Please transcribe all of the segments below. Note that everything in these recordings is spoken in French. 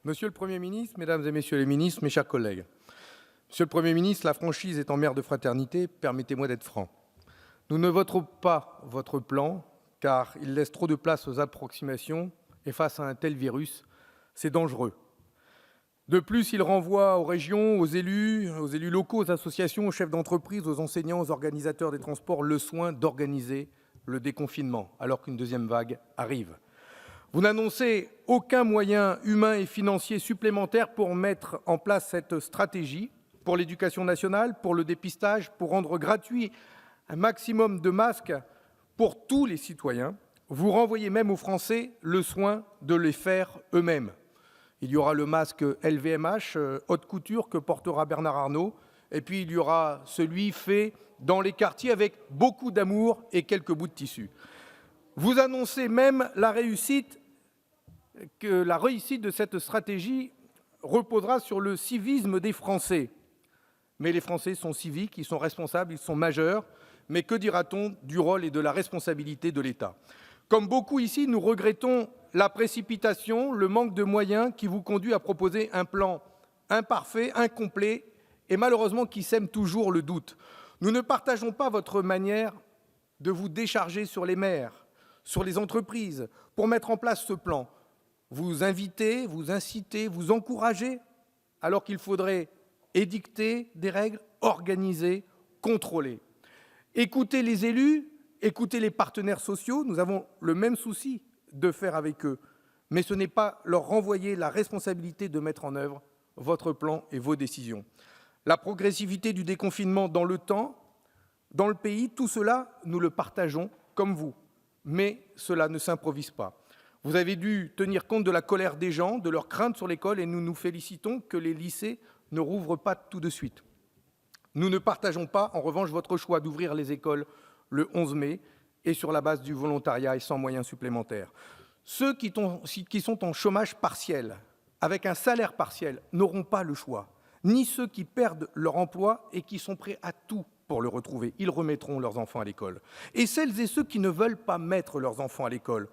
Monsieur le Premier ministre, Mesdames et Messieurs les ministres, mes chers collègues, Monsieur le Premier ministre, la franchise étant mère de fraternité, permettez-moi d'être franc. Nous ne voterons pas votre plan, car il laisse trop de place aux approximations, et face à un tel virus, c'est dangereux. De plus, il renvoie aux régions, aux élus locaux, aux associations, aux chefs d'entreprise, aux enseignants, aux organisateurs des transports, le soin d'organiser le déconfinement, alors qu'une deuxième vague arrive. Vous n'annoncez aucun moyen humain et financier supplémentaire pour mettre en place cette stratégie, pour l'éducation nationale, pour le dépistage, pour rendre gratuit un maximum de masques pour tous les citoyens. Vous renvoyez même aux Français le soin de les faire eux-mêmes. Il y aura le masque LVMH, haute couture, que portera Bernard Arnault, et puis il y aura celui fait dans les quartiers avec beaucoup d'amour et quelques bouts de tissu. Vous annoncez même que la réussite de cette stratégie reposera sur le civisme des Français. Mais les Français sont civiques, ils sont responsables, ils sont majeurs. Mais que dira-t-on du rôle et de la responsabilité de l'État? Comme beaucoup ici, nous regrettons la précipitation, le manque de moyens qui vous conduit à proposer un plan imparfait, incomplet et malheureusement qui sème toujours le doute. Nous ne partageons pas votre manière de vous décharger sur les maires, sur les entreprises, pour mettre en place ce plan. Vous invitez, vous incitez, vous encouragez, alors qu'il faudrait édicter des règles, organiser, contrôler. Écoutez les élus, écoutez les partenaires sociaux, nous avons le même souci de faire avec eux, mais ce n'est pas leur renvoyer la responsabilité de mettre en œuvre votre plan et vos décisions. La progressivité du déconfinement dans le temps, dans le pays, tout cela, nous le partageons comme vous, mais cela ne s'improvise pas. Vous avez dû tenir compte de la colère des gens, de leurs craintes sur l'école, et nous nous félicitons que les lycées ne rouvrent pas tout de suite. Nous ne partageons pas, en revanche, votre choix d'ouvrir les écoles le 11 mai et sur la base du volontariat et sans moyens supplémentaires. Ceux qui sont en chômage partiel, avec un salaire partiel, n'auront pas le choix, ni ceux qui perdent leur emploi et qui sont prêts à tout pour le retrouver. Ils remettront leurs enfants à l'école. Et celles et ceux qui ne veulent pas mettre leurs enfants à l'école,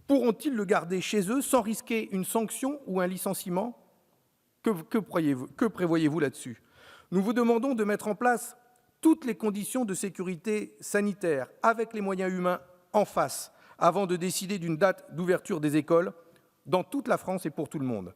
pourront-ils le garder chez eux sans risquer une sanction ou un licenciement? Que prévoyez-vous là-dessus? Nous vous demandons de mettre en place toutes les conditions de sécurité sanitaire, avec les moyens humains en face, avant de décider d'une date d'ouverture des écoles dans toute la France et pour tout le monde.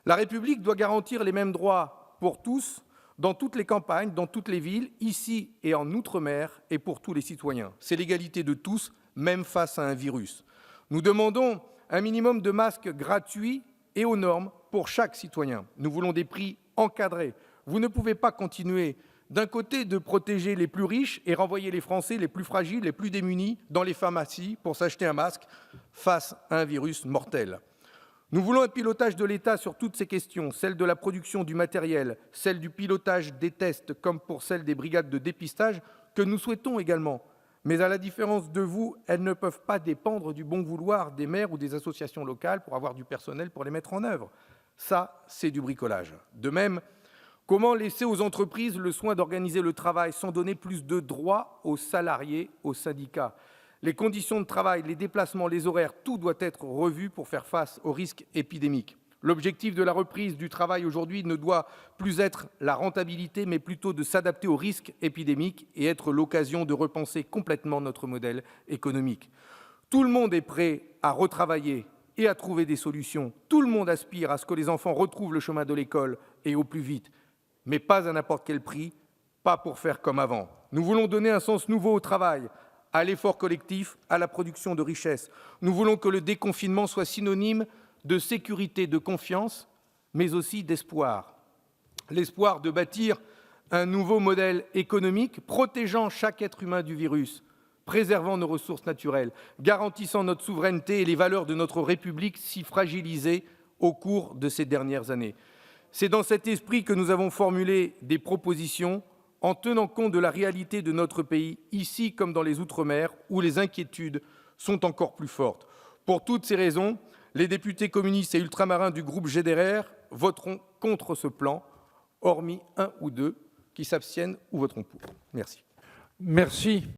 La République doit garantir les mêmes droits pour tous, dans toutes les campagnes, dans toutes les villes, ici et en Outre-mer, et pour tous les citoyens. C'est l'égalité de tous, même face à un virus. Nous demandons un minimum de masques gratuits et aux normes pour chaque citoyen. Nous voulons des prix encadrés. Vous ne pouvez pas continuer, d'un côté, de protéger les plus riches et renvoyer les Français les plus fragiles, les plus démunis, dans les pharmacies pour s'acheter un masque face à un virus mortel. Nous voulons un pilotage de l'État sur toutes ces questions, celle de la production du matériel, celle du pilotage des tests, comme pour celle des brigades de dépistage, que nous souhaitons également. Mais à la différence de vous, elles ne peuvent pas dépendre du bon vouloir des maires ou des associations locales pour avoir du personnel pour les mettre en œuvre. Ça, c'est du bricolage. De même, comment laisser aux entreprises le soin d'organiser le travail sans donner plus de droits aux salariés, aux syndicats? Les conditions de travail, les déplacements, les horaires, tout doit être revu pour faire face aux risques épidémiques. L'objectif de la reprise du travail aujourd'hui ne doit plus être la rentabilité, mais plutôt de s'adapter aux risques épidémiques et être l'occasion de repenser complètement notre modèle économique. Tout le monde est prêt à retravailler et à trouver des solutions. Tout le monde aspire à ce que les enfants retrouvent le chemin de l'école et au plus vite, mais pas à n'importe quel prix, pas pour faire comme avant. Nous voulons donner un sens nouveau au travail, à l'effort collectif, à la production de richesses. Nous voulons que le déconfinement soit synonyme de sécurité, de confiance, mais aussi d'espoir. L'espoir de bâtir un nouveau modèle économique, protégeant chaque être humain du virus, préservant nos ressources naturelles, garantissant notre souveraineté et les valeurs de notre République si fragilisées au cours de ces dernières années. C'est dans cet esprit que nous avons formulé des propositions en tenant compte de la réalité de notre pays, ici comme dans les Outre-mer, où les inquiétudes sont encore plus fortes. Pour toutes ces raisons, les députés communistes et ultramarins du groupe GDR voteront contre ce plan, hormis un ou deux qui s'abstiennent ou voteront pour. Merci. Merci.